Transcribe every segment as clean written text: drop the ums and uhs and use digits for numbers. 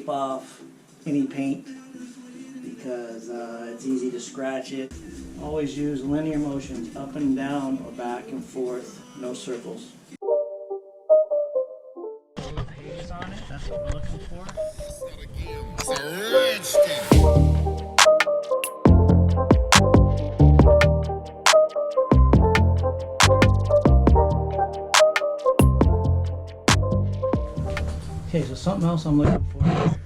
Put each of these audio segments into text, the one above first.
scrape off any paint because it's easy to scratch it. Always use linear motions, up and down or back and forth, no circles. Haze on it, that's what we're looking for. Okay, so something else I'm looking for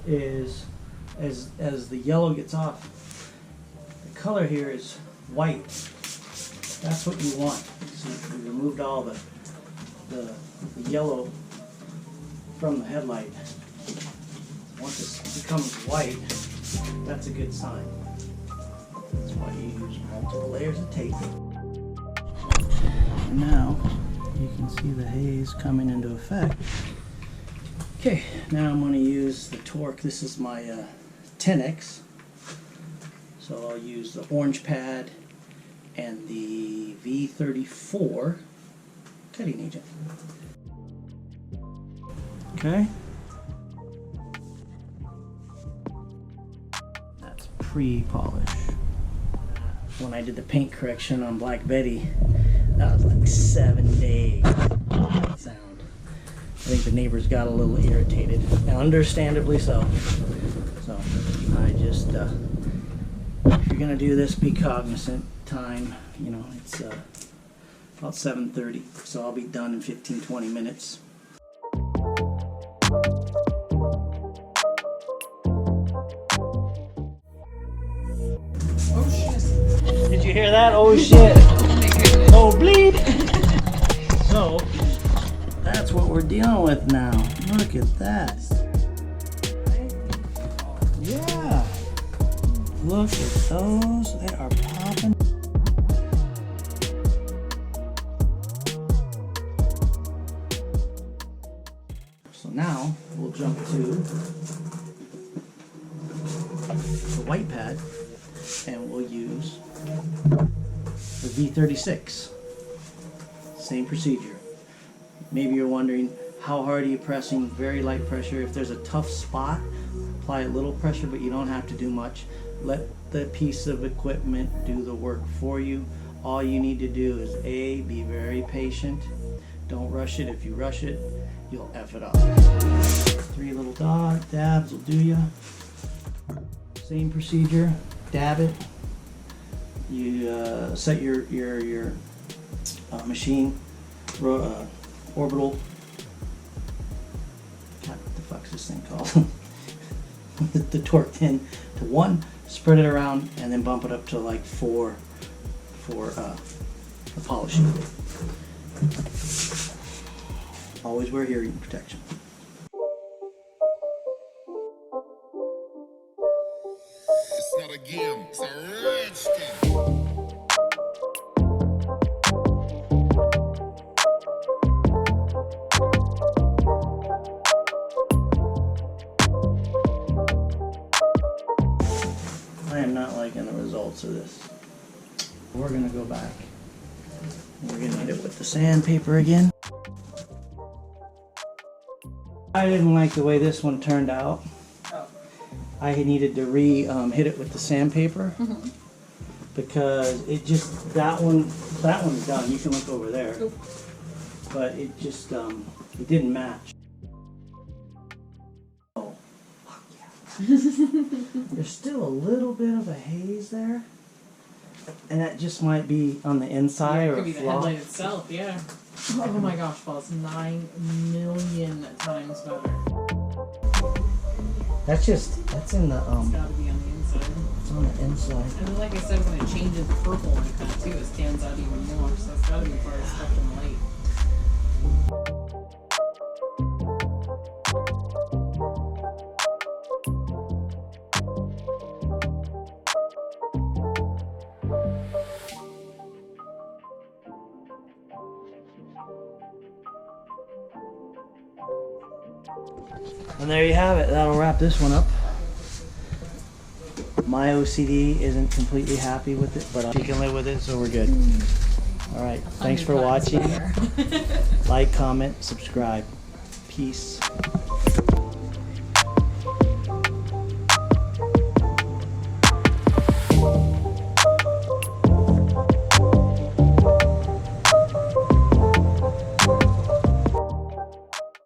is as the yellow gets off, the color here is white. That's what you want. So we removed all the yellow from the headlight. Once it becomes white, that's a good sign. That's why you use multiple layers of tape. And now you can see the haze coming into effect. Okay, now I'm going to use the torque. This is my 10X. So I'll use the orange pad and the V34 cutting agent. Okay. That's pre-polish. When I did the paint correction on Black Betty, that was like 7 days. Sound. I think the neighbors got a little irritated, and understandably so. So I just, if you're gonna do this, be cognizant. Time, you know, it's about 7:30, so I'll be done in 15-20 minutes. Oh shit! Did you hear that? Oh shit! Oh bleed! So that's what we're dealing with now. Look at that. Yeah. Look at those. They are popping. So now we'll jump to the white pad and we'll use the V36. Same procedure. Maybe you're wondering, how hard are you pressing? Very light pressure. If there's a tough spot, apply a little pressure, but you don't have to do much. Let the piece of equipment do the work for you. All you need to do is be very patient. Don't rush it. If you rush it, you'll F it up. 3 little dabs will do ya. Same procedure. Dab it. You set your machine orbital. God, what the fuck's this thing called? the torque pin to 1, spread it around, and then bump it up to like 4 for the polishing. Always wear hearing protection. It's not a game, it's a rich thing. I am not liking the results of this. We're gonna go back. We're gonna hit it with the sandpaper again. I didn't like the way this one turned out. Oh. I needed to hit it with the sandpaper because it just that one's done. You can look over there, but it just it didn't match. Oh, fuck yeah! There's still a little bit of a haze there, and that just might be on the inside Yeah, it or could a be the flaw. headlight itself, yeah. Oh my gosh, Paul, it's 9 million times better. That's in the It's gotta be on the inside. it's on the inside. And then like I said, when it changes the purple like that too, it stands out even more, so it's gotta be part of stuff in light. And there you have it. That'll wrap this one up. My OCD isn't completely happy with it, but she can live with it, so we're good. All right. Thanks for watching. Like, comment, subscribe. Peace.